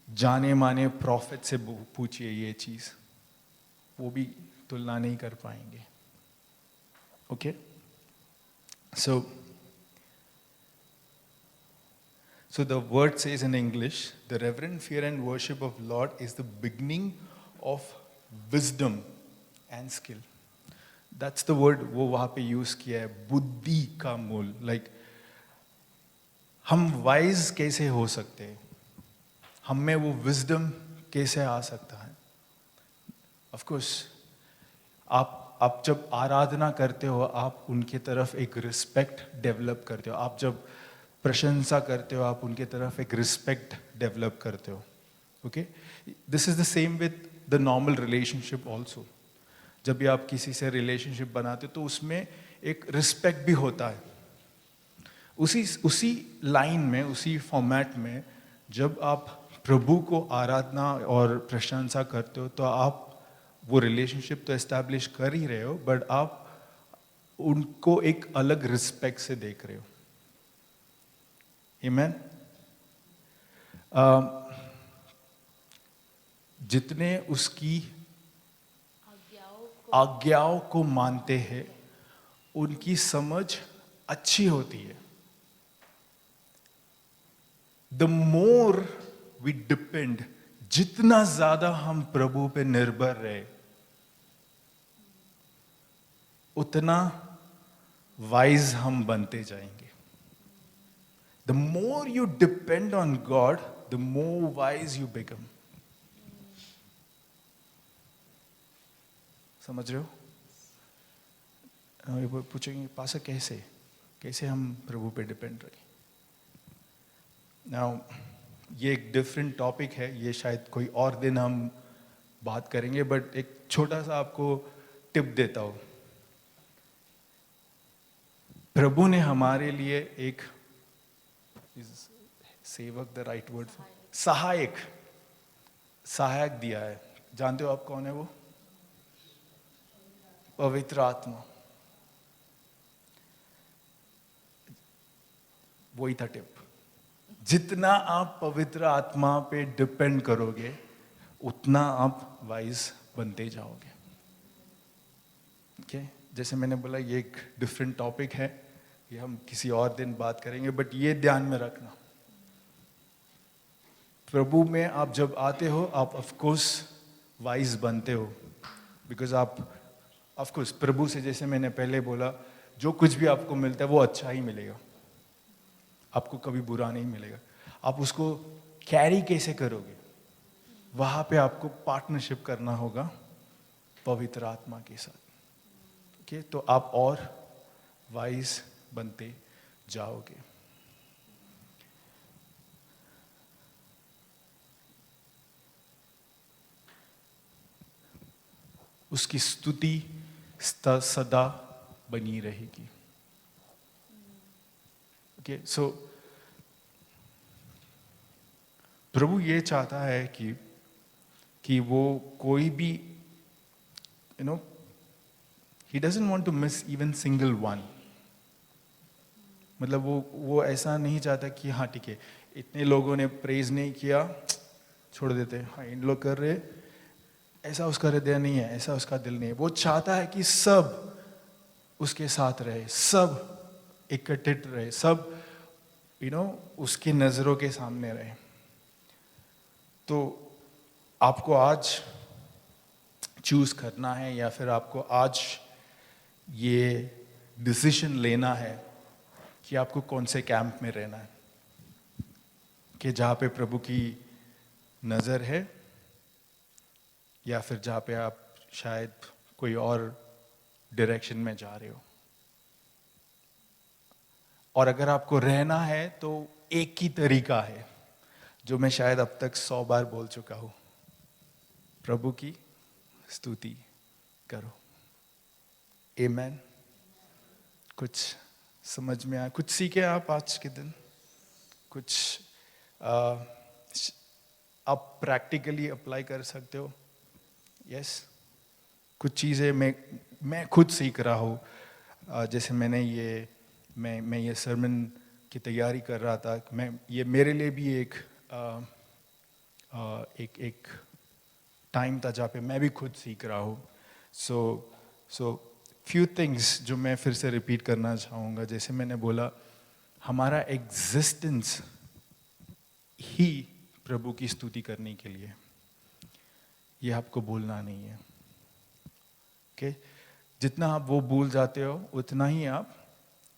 S2: जाने माने प्रॉफिट से पूछिए ये चीज़, वो भी तुलना नहीं कर पाएंगे. Okay, So the word says in English, the reverent fear and worship of Lord is the beginning of wisdom and skill. That's the word वो वहाँ पे यूज किया है, बुद्धि का मूल. Like हम वाइज कैसे हो सकते हैं, हम में वो विजडम कैसे आ सकता है. ऑफ कोर्स आप जब आराधना करते हो, आप उनके तरफ एक रिस्पेक्ट डेवलप करते हो. आप जब प्रशंसा करते हो, आप उनके तरफ एक रिस्पेक्ट डेवलप करते हो. Okay, this is the same with the normal relationship also. जब भी आप किसी से रिलेशनशिप बनाते हो तो उसमें एक रिस्पेक्ट भी होता है. उसी लाइन में, उसी फॉर्मेट में जब आप प्रभु को आराधना और प्रशंसा करते हो, तो आप वो रिलेशनशिप तो एस्टैब्लिश कर ही रहे हो, बट आप उनको एक अलग रिस्पेक्ट से देख रहे हो. आमीन. जितने उसकी आज्ञाओं को मानते हैं, उनकी समझ अच्छी होती है. द मोर वी डिपेंड, जितना ज्यादा हम प्रभु पे निर्भर रहे, उतना वाइज हम बनते जाएंगे. The more you depend on God, the more wise you become. समझ रहे हो? ये पूछेंगे पासा कैसे हम प्रभु पे डिपेंड रहे. Now, ये एक डिफरेंट टॉपिक है, ये शायद कोई और दिन हम बात करेंगे, बट एक छोटा सा आपको टिप देता हूं. प्रभु ने हमारे लिए एक सेवक द राइट वर्ड, सहायक दिया है. जानते हो आप कौन है वो? पवित्र आत्मा. वही था टिप. जितना आप पवित्र आत्मा पे डिपेंड करोगे, उतना आप वाइज बनते जाओगे. ओके, जैसे मैंने बोला ये एक डिफरेंट टॉपिक है, ये हम किसी और दिन बात करेंगे, बट ये ध्यान में रखना, प्रभु में आप जब आते हो, आप ऑफ कोर्स वाइज बनते हो, बिकॉज आप ऑफ कोर्स प्रभु से, जैसे मैंने पहले बोला, जो कुछ भी आपको मिलता है वो अच्छा ही मिलेगा, आपको कभी बुरा नहीं मिलेगा. आप उसको कैरी कैसे करोगे, वहां पे आपको पार्टनरशिप करना होगा पवित्र आत्मा के साथ. ओके, तो आप और वाइज बनते जाओगे. उसकी स्तुति सदा बनी रहेगी. ओके, सो प्रभु ये चाहता है कि वो कोई भी, he doesn't want to miss even single one. मतलब वो ऐसा नहीं चाहता कि हाँ ठीक है, इतने लोगों ने प्रेज नहीं किया, छोड़ देते, हाँ इन लोग कर रहे, ऐसा उसका हृदय नहीं है, ऐसा उसका दिल नहीं है. वो चाहता है कि सब उसके साथ रहे, सब एकत्रित रहे, सब उसकी नजरों के सामने रहे. तो आपको आज चूज करना है, या फिर आपको आज ये डिसीजन लेना है कि आपको कौन से कैंप में रहना है, कि जहाँ पे प्रभु की नज़र है, या फिर जहाँ पे आप शायद कोई और डायरेक्शन में जा रहे हो. और अगर आपको रहना है तो एक ही तरीका है, जो मैं शायद अब तक 100 बार बोल चुका हूँ, प्रभु की स्तुति करो. आमीन. कुछ समझ में आया, कुछ सीखे आप आज के दिन, कुछ आप प्रैक्टिकली अप्लाई कर सकते हो. यस, कुछ चीज़ें मैं खुद सीख रहा हूँ. जैसे मैं ये सरमन की तैयारी कर रहा था, ये मेरे लिए भी एक एक एक टाइम था जहाँ पे मैं भी खुद सीख रहा हूँ. सो फ्यू थिंग्स जो मैं फिर से रिपीट करना चाहूँगा. जैसे मैंने बोला, हमारा एग्जिस्टेंस ही प्रभु की स्तुति करने के लिए, ये आपको भूलना नहीं है. ओके जितना आप वो भूल जाते हो उतना ही आप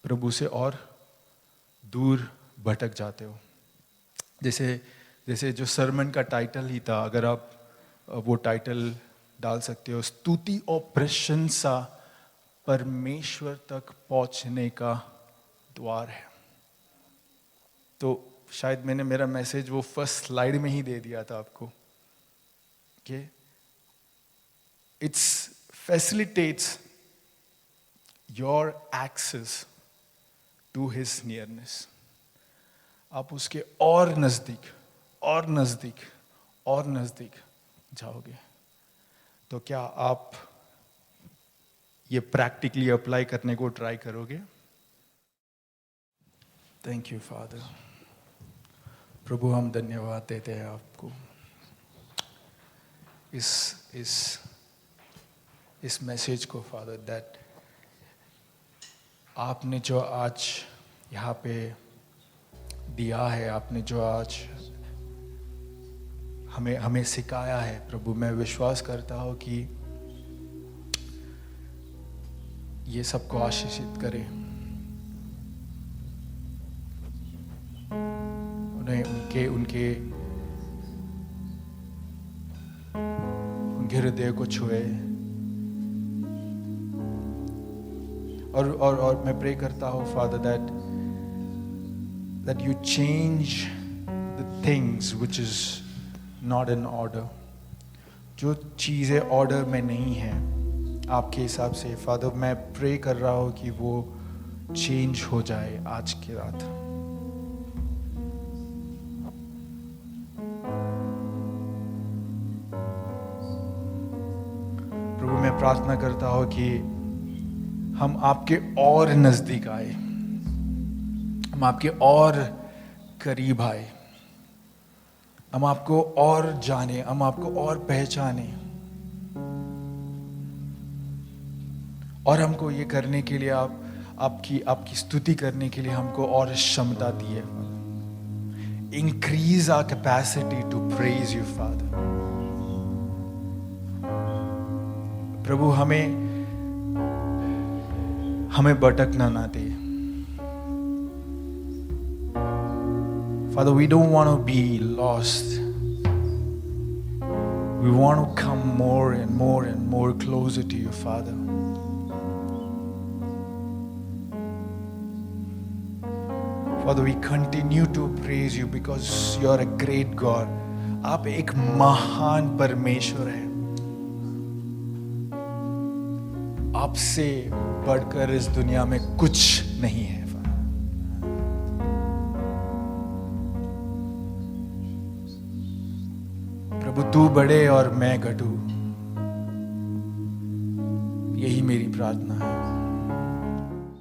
S2: प्रभु से और दूर भटक जाते हो. जैसे जो सरमन का टाइटल ही था, अगर आप वो टाइटल डाल सकते हो, स्तुति और प्रशंसा परमेश्वर तक पहुंचने का द्वार है. तो शायद मैंने मेरा मैसेज वो फर्स्ट स्लाइड में ही दे दिया था आपको. Okay it's facilitates your access to his nearness. आप उसके और नजदीक और नजदीक और नजदीक जाओगे. तो क्या आप ये प्रैक्टिकली अप्लाई करने को ट्राई करोगे? Thank you father. प्रभु हम धन्यवाद देते हैं आपको इस मैसेज को फादर, दैट आपने जो आज यहाँ पे दिया है, आपने जो आज हमें सिखाया है प्रभु. मैं विश्वास करता हूँ कि ये सबको आशीषित करे, उन्हें उनके हृदय को छुए. और मैं प्रे करता हूँ father that you change the things which is not in order. जो चीज़ें ऑर्डर में नहीं हैं आपके हिसाब से फादर, मैं प्रे कर रहा हूँ कि वो चेंज हो जाए आज की रात. प्रभु मैं प्रार्थना करता हूँ कि हम आपके और नजदीक आए, हम आपके और करीब आए, हम आपको और जाने, हम आपको और पहचाने. और हमको ये करने के लिए आपकी स्तुति करने के लिए हमको और क्षमता दी है. Increase our capacity to praise you father. प्रभु हमें भटकना ना दे. Father, we don't want to be lost. We want to come more and more and more closer to you, Father. Father, we continue to praise you because you're a great God. आप एक महान परमेश्वर हैं. आपसे बढ़कर इस दुनिया में कुछ नहीं है. प्रभु तू बढ़े और मैं घटूं, यही मेरी प्रार्थना है.